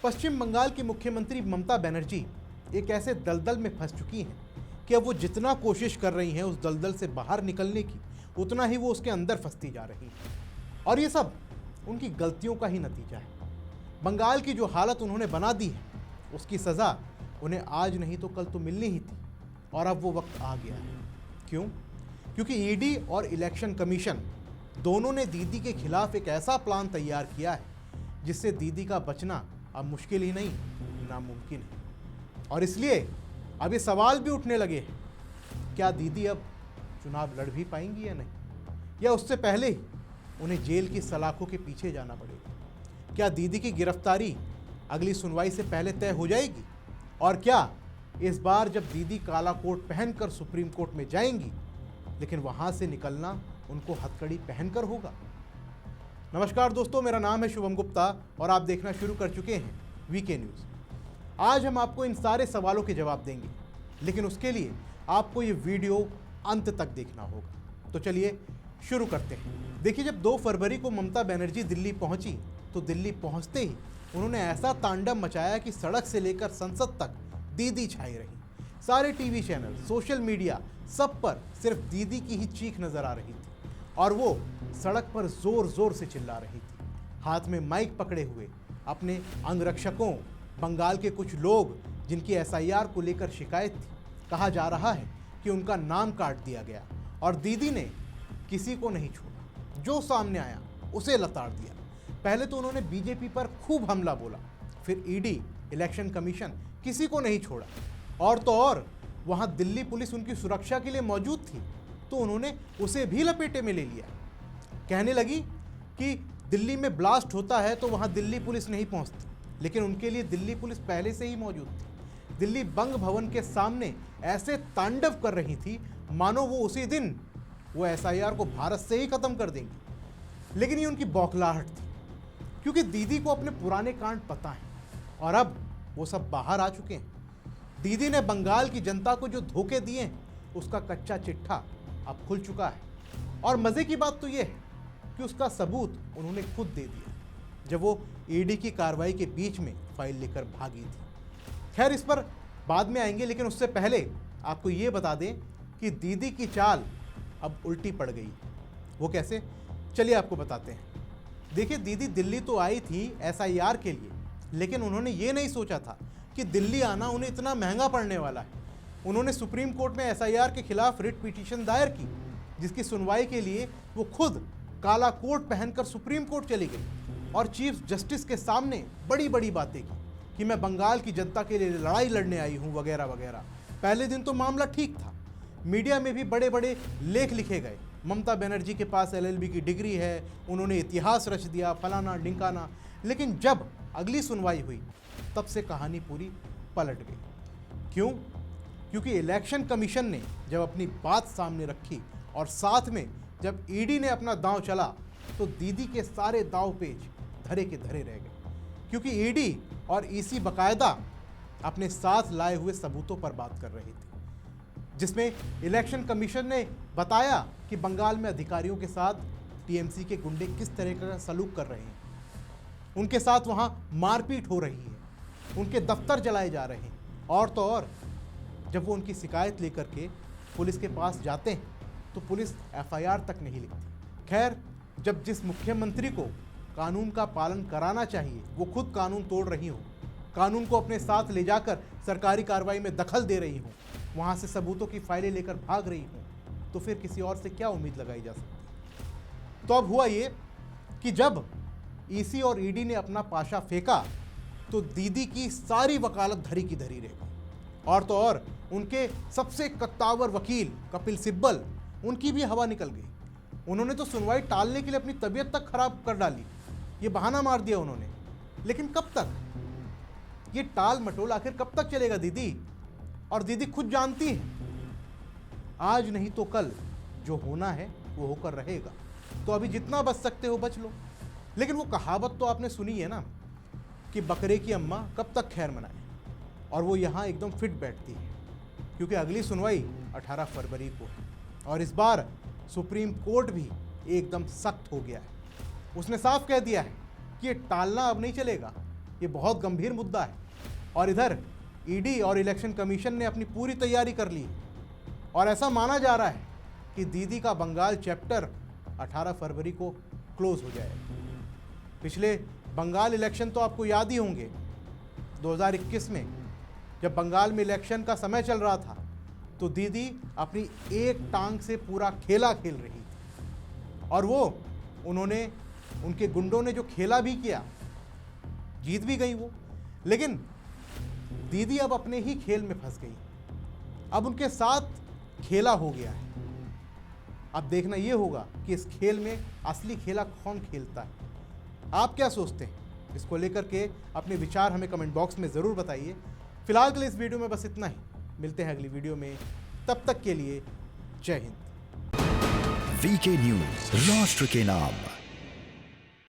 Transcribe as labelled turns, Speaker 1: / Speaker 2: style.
Speaker 1: पश्चिम बंगाल की मुख्यमंत्री ममता बनर्जी एक ऐसे दलदल में फंस चुकी हैं कि अब वो जितना कोशिश कर रही हैं उस दलदल से बाहर निकलने की, उतना ही वो उसके अंदर फंसती जा रही हैं। और ये सब उनकी गलतियों का ही नतीजा है। बंगाल की जो हालत उन्होंने बना दी है, उसकी सज़ा उन्हें आज नहीं तो कल तो मिलनी ही थी। और अब वो वक्त आ गया है। क्यों? क्योंकि ईडी और इलेक्शन कमीशन दोनों ने दीदी के खिलाफ एक ऐसा प्लान तैयार किया है जिससे दीदी का बचना अब मुश्किल ही नहीं, नामुमकिन है। और इसलिए अब ये सवाल भी उठने लगे हैं, क्या दीदी अब चुनाव लड़ भी पाएंगी या नहीं, या उससे पहले ही उन्हें जेल की सलाखों के पीछे जाना पड़ेगा? क्या दीदी की गिरफ्तारी अगली सुनवाई से पहले तय हो जाएगी? और क्या इस बार जब दीदी काला कोट पहनकर सुप्रीम कोर्ट में जाएंगी, लेकिन वहां से निकलना उनको हथकड़ी पहनकर होगा? नमस्कार दोस्तों, मेरा नाम है शुभम गुप्ता और आप देखना शुरू कर चुके हैं वीके न्यूज़। आज हम आपको इन सारे सवालों के जवाब देंगे, लेकिन उसके लिए आपको ये वीडियो अंत तक देखना होगा। तो चलिए शुरू करते हैं। देखिए, जब 2 फरवरी को ममता बनर्जी दिल्ली पहुंची तो दिल्ली पहुंचते ही उन्होंने ऐसा तांडव मचाया कि सड़क से लेकर संसद तक दीदी छाई रही। सारे टीवी चैनल, सोशल मीडिया, सब पर सिर्फ दीदी की ही चीख नजर आ रही थी और वो सड़क पर जोर जोर से चिल्ला रही थी, हाथ में माइक पकड़े हुए। अपने अंगरक्षकों, बंगाल के कुछ लोग जिनकी एसआईआर को लेकर शिकायत थी, कहा जा रहा है कि उनका नाम काट दिया गया और दीदी ने किसी को नहीं छोड़ा। जो सामने आया उसे लताड़ दिया। पहले तो उन्होंने बीजेपी पर खूब हमला बोला, फिर ईडी, इलेक्शन कमीशन, किसी को नहीं छोड़ा। और तो और वहां दिल्ली पुलिस उनकी सुरक्षा के लिए मौजूद थी, तो उन्होंने उसे भी लपेटे में ले लिया। कहने लगी कि दिल्ली में ब्लास्ट होता है तो वहां दिल्ली पुलिस नहीं पहुंचती, लेकिन उनके लिए दिल्ली पुलिस पहले से ही मौजूद थी। दिल्ली बंग भवन के सामने ऐसे तांडव कर रही थी मानो वो उसी दिन वो एसआईआर को भारत से ही खत्म कर देंगी। लेकिन ये उनकी बौखलाहट थी, क्योंकि दीदी को अपने पुराने कांड पता है और अब वो सब बाहर आ चुके हैं। दीदी ने बंगाल की जनता को जो धोखे दिए हैं, उसका कच्चा चिट्ठा अब खुल चुका है। और मजे की बात तो ये है कि उसका सबूत उन्होंने खुद दे दिया जब वो ईडी की कार्रवाई के बीच में फाइल लेकर भागी थी। खैर, इस पर बाद में आएंगे, लेकिन उससे पहले आपको ये बता दें कि दीदी की चाल अब उल्टी पड़ गई। वो कैसे, चलिए आपको बताते हैं। देखिए, दीदी दिल्ली तो आई थी एसआईआर के लिए, लेकिन उन्होंने ये नहीं सोचा था कि दिल्ली आना उन्हें इतना महंगा पड़ने वाला है। उन्होंने सुप्रीम कोर्ट में एसआईआर के खिलाफ रिट पिटीशन दायर की, जिसकी सुनवाई के लिए वो खुद काला कोट पहनकर सुप्रीम कोर्ट चली गई और चीफ जस्टिस के सामने बड़ी बड़ी बातें की कि मैं बंगाल की जनता के लिए लड़ाई लड़ने आई हूँ, वगैरह वगैरह। पहले दिन तो मामला ठीक था, मीडिया में भी बड़े बड़े लेख लिखे गए, ममता बनर्जी के पास एलएलबी की डिग्री है, उन्होंने इतिहास रच दिया, फलाना ढिंकाना। लेकिन जब अगली सुनवाई हुई तब से कहानी पूरी पलट गई। क्यों? क्योंकि इलेक्शन कमीशन ने जब अपनी बात सामने रखी और साथ में जब ईडी ने अपना दांव चला, तो दीदी के सारे दांव पेच धरे के धरे रह गए। क्योंकि ईडी और ईसी बकायदा अपने साथ लाए हुए सबूतों पर बात कर रही थी, जिसमें इलेक्शन कमीशन ने बताया कि बंगाल में अधिकारियों के साथ टीएमसी के गुंडे किस तरह का सलूक कर रहे हैं, उनके साथ वहां मारपीट हो रही है, उनके दफ्तर जलाए जा रहे हैं। और तो और जब वो उनकी शिकायत लेकर के पुलिस के पास जाते हैं तो पुलिस एफआईआर तक नहीं लिखती। खैर, जब जिस मुख्यमंत्री को कानून का पालन कराना चाहिए वो खुद कानून तोड़ रही हो, कानून को अपने साथ ले जाकर सरकारी कार्रवाई में दखल दे रही हो, वहाँ से सबूतों की फाइलें लेकर भाग रही हो, तो फिर किसी और से क्या उम्मीद लगाई जा सकती? तो अब हुआ ये कि जब ईसी और ईडी ने अपना पाशा फेंका तो दीदी की सारी वकालत धरी की धरी रह गई। और तो और उनके सबसे कद्दावर वकील कपिल सिब्बल, उनकी भी हवा निकल गई। उन्होंने तो सुनवाई टालने के लिए अपनी तबीयत तक खराब कर डाली, ये बहाना मार दिया उन्होंने। लेकिन कब तक ये टाल मटोल आखिर कब तक चलेगा दीदी? और दीदी खुद जानती है आज नहीं तो कल जो होना है वो होकर रहेगा, तो अभी जितना बच सकते हो बच लो। लेकिन वो कहावत तो आपने सुनी है ना कि बकरे की अम्मा कब तक खैर मनाए, और वो यहाँ एकदम फिट बैठती है, क्योंकि अगली सुनवाई 18 फरवरी को है और इस बार सुप्रीम कोर्ट भी एकदम सख्त हो गया है। उसने साफ कह दिया है कि ये टालना अब नहीं चलेगा, ये बहुत गंभीर मुद्दा है। और इधर ईडी और इलेक्शन कमीशन ने अपनी पूरी तैयारी कर ली और ऐसा माना जा रहा है कि दीदी का बंगाल चैप्टर 18 फरवरी को क्लोज हो जाएगा। पिछले बंगाल इलेक्शन तो आपको याद ही होंगे, 2021 में जब बंगाल में इलेक्शन का समय चल रहा था तो दीदी अपनी एक टांग से पूरा खेला खेल रही थी और वो उनके गुंडों ने जो खेला भी किया, जीत भी गई वो। लेकिन दीदी अब अपने ही खेल में फंस गई, अब उनके साथ खेला हो गया है। अब देखना ये होगा कि इस खेल में असली खेला कौन खेलता है। आप क्या सोचते हैं इसको लेकर के? अपने विचार हमें कमेंट बॉक्स में ज़रूर बताइए। फिलहाल के लिए इस वीडियो में बस इतना ही, मिलते हैं अगली वीडियो में, तब तक के लिए जय हिंद।
Speaker 2: वीके न्यूज़, राष्ट्र के नाम।